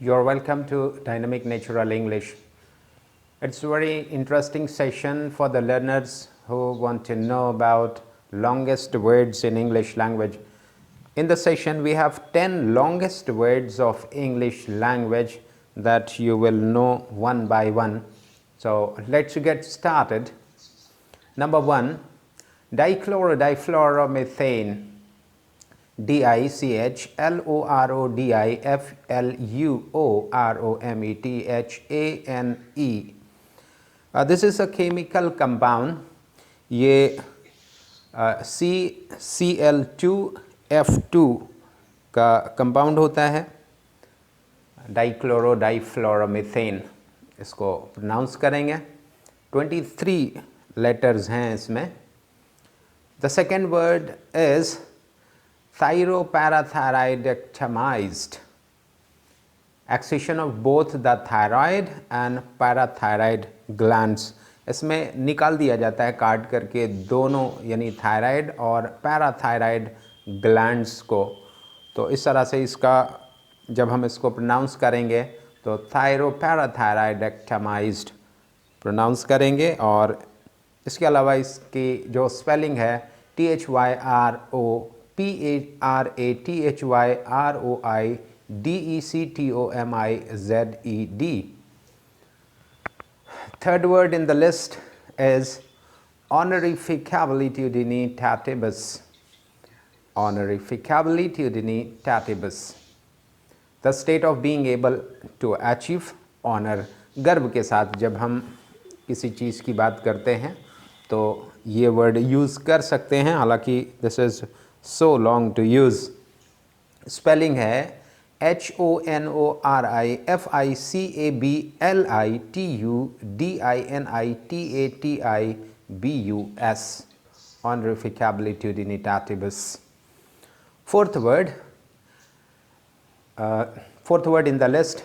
You're welcome to Dynamic Natural English. It's a very interesting session for the learners who want to know about longest words in English language. In the session, we have 10 longest words of English language that you will know one by one. So let's get started. Number 1, dichlorodifluoromethane. dichlorodifluoromethane. This is a chemical compound. ये CCl2F2 का compound होता है, डाइक्लोरोडाइफ्लोरोमीथेन इसको pronounce करेंगे. 23 letters हैं इसमें. The second word is thyroparathyroidectomized. Excision of both the thyroid and parathyroid glands. इसमें निकाल दिया जाता है काट करके दोनों, यानी थायराइड और पैराथायराइड ग्लैंड्स को. तो इस तरह से इसका जब हम इसको प्रोनाउंस करेंगे तो थायरोपैराथायराइडेक्टमाइज्ड प्रोनाउंस करेंगे. और इसके अलावा इसकी जो स्पेलिंग है THYROPATHYROIDECTOMIZED. Third word in the list is honorificabilitudinitatibus. Honorificabilitudinitatibus. The state of being able to achieve honor. गर्व के साथ जब हम किसी चीज़ की बात करते हैं तो ये वर्ड यूज़ कर सकते हैं, हालांकि this is so long to use. Spelling है HONORIFICABLITUDINITATIBUS. Honorificabilitudinitatibus. Fourth word in the list,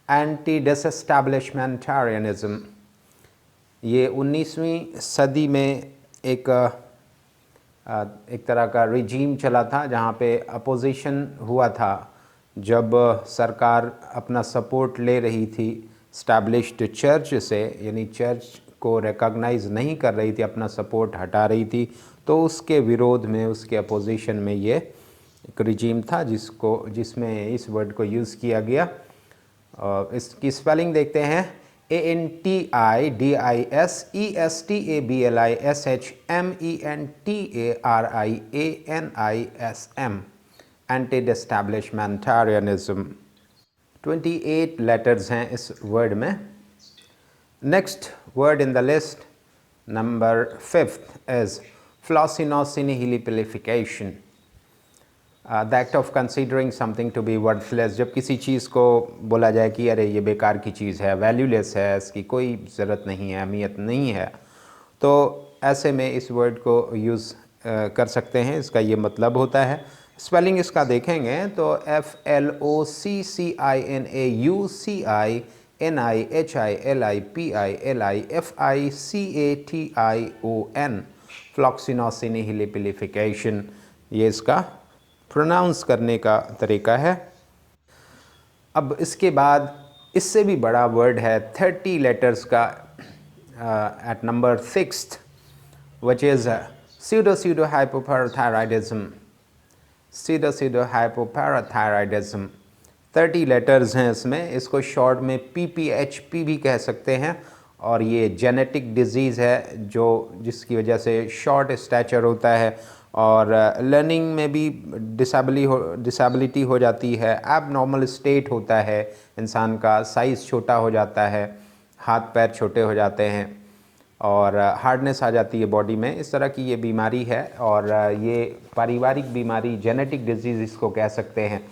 anti-disestablishmentarianism. ये 19वीं सदी में एक तरह का रिजीम चला था जहाँ पे अपोजिशन हुआ था जब सरकार अपना सपोर्ट ले रही थी स्टैब्लिश्ड चर्च से, यानी चर्च को रिकॉग्नाइज नहीं कर रही थी, अपना सपोर्ट हटा रही थी. तो उसके विरोध में, उसके अपोजिशन में ये एक रिजीम था जिसमें इस वर्ड को यूज़ किया गया. इसकी स्पेलिंग देखते हैं ANTIDISESTABLISHMENTARIANISM. Anti-disestablishmentarianism. 28 लेटर्स हैं इस वर्ड में. Next word in the list, number 5th is flossinosinehylipification. The act of considering something to be worthless. जब किसी चीज़ को बोला जाए कि अरे ये बेकार की चीज़ है, वैल्यूलेस है, इसकी कोई ज़रूरत नहीं है, अहमियत नहीं है, तो ऐसे में इस वर्ड को यूज़ कर सकते हैं. इसका ये मतलब होता है. स्पेलिंग इसका देखेंगे तो FLOCCINAUCINIHILIPILIFICATION. फ्लॉक्सिनोसिनेहिलिपिलिफिकेशन, ये इसका प्रोनाउंस करने का तरीका है. अब इसके बाद इससे भी बड़ा वर्ड है 30 लेटर्स का, at number 6th, which is pseudo-hypoparathyroidism. pseudo-hypoparathyroidism. 30 letters हैं इसमें. इसको शॉर्ट में PPHP भी कह सकते हैं. और ये जेनेटिक डिजीज़ है जिसकी वजह से शॉर्ट स्टैचर होता है और लर्निंग में भी डिसेबिलिटी हो जाती है. एबनॉर्मल स्टेट होता है, इंसान का साइज़ छोटा हो जाता है, हाथ पैर छोटे हो जाते हैं और हार्डनेस आ जाती है बॉडी में. इस तरह की ये बीमारी है और ये पारिवारिक बीमारी, जेनेटिक डिजीज़ इसको कह सकते हैं,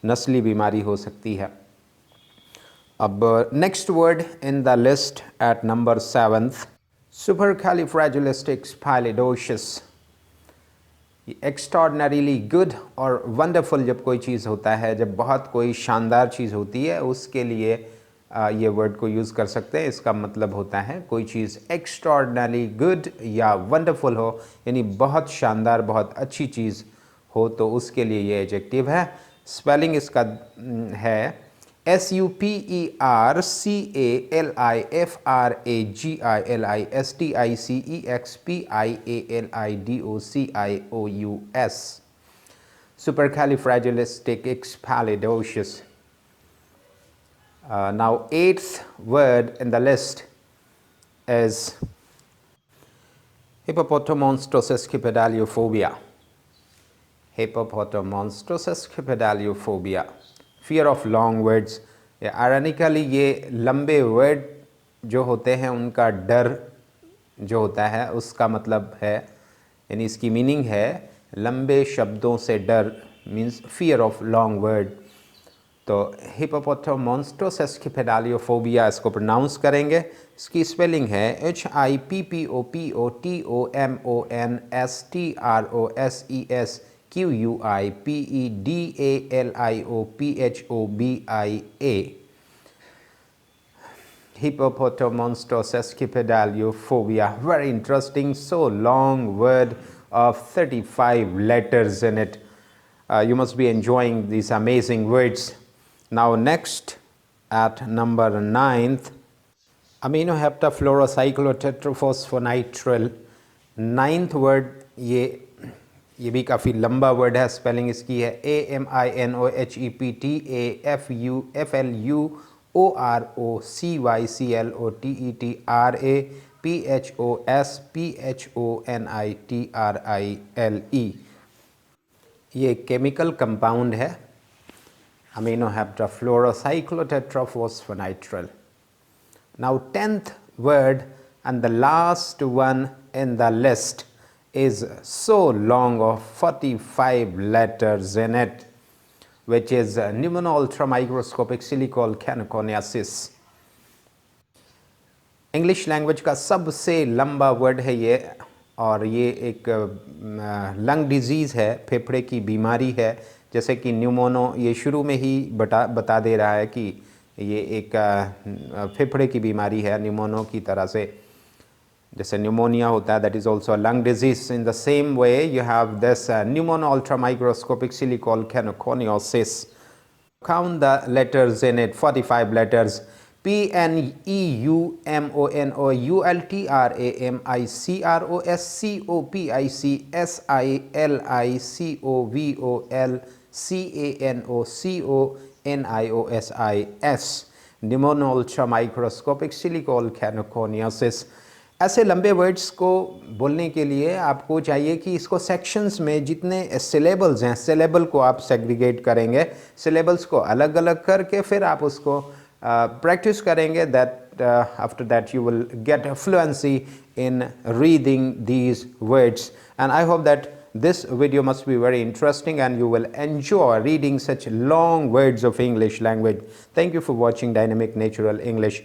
नस्ली बीमारी हो सकती है. अब next word in the list at number 7th, supercalifragilisticexpialidocious. Extraordinarily good और वंडरफुल जब कोई चीज़ होता है, जब बहुत कोई शानदार चीज़ होती है, उसके लिए ये वर्ड को यूज़ कर सकते हैं. इसका मतलब होता है कोई चीज़ एक्स्ट्रॉर्डनरी गुड या वंडरफुल हो, यानी बहुत शानदार, बहुत अच्छी चीज़ हो, तो उसके लिए ये एडजेक्टिव है. स्पेलिंग इसका है supercalifragilisticexpialidocious. Supercalifragilisticexpialidocious. Now, eighth word in the list is hippopotamonstrosequipedaliophobia. Hippopotamonstrosequipedaliophobia. Fear of long words. Ironically ये लंबे वर्ड जो होते हैं उनका डर जो होता है उसका मतलब है, यानी इसकी मीनिंग है लंबे शब्दों से डर, means fear of long word. तो हिप्पोपोटामॉन्स्ट्रोसेस्किपेडालियोफोबिया इसको प्रोनाउंस करेंगे। इसकी स्पेलिंग है HIPPOTOMONSTROSESQUIPEDALIOPHOBIA। Hippopotamonstrosequipedaliophobia. Very interesting, so long word of 35 letters in it. You must be enjoying these amazing words. Now next, at number 9th, aminoheptafluorocyclotetraphosphonitrile. 9th word, ये भी काफ़ी लंबा word है। स्पेलिंग इसकी है AMINOHEPTAFLUORCYCLOTETRAPHONITRILE। ये केमिकल कंपाउंड है, aminoheptafluorocyclotetraphosphonitrile. Now 10th word and the last one in the list is so long of 45 letters in it, which is pneumono-ultramicroscopic silicoalchanoconiasis. English language का सबसे लंबा वर्ड है ये, और ये एक लंग डिजीज़ है, फेफड़े की बीमारी है। जैसे कि न्यूमोनो ये शुरू में ही बता दे रहा है कि ये एक फेफड़े की बीमारी है, न्यूमोनो की तरह से। जैसे न्यूमोनिया होता है, that is also a lung disease. In the same way you have this pneumonoultramicroscopicsilicovolcanoconiosis. Count the letters in it, 45 letters. PNEUMONOULTRAMICROSCOPICS pneumono ultramicroscopic silicoalchanoconiasis। ऐसे लंबे वर्ड्स को बोलने के लिए आपको चाहिए कि इसको सेक्शंस में जितने सिलेबल्स हैं, सिलेबल को आप सेग्रीगेट करेंगे, सिलेबल्स को अलग अलग करके फिर आप उसको practice करेंगे। that after that you will get fluency in reading these words, and I hope that this video must be very interesting and you will enjoy reading such long words of English language. Thank you for watching Dynamic Natural English.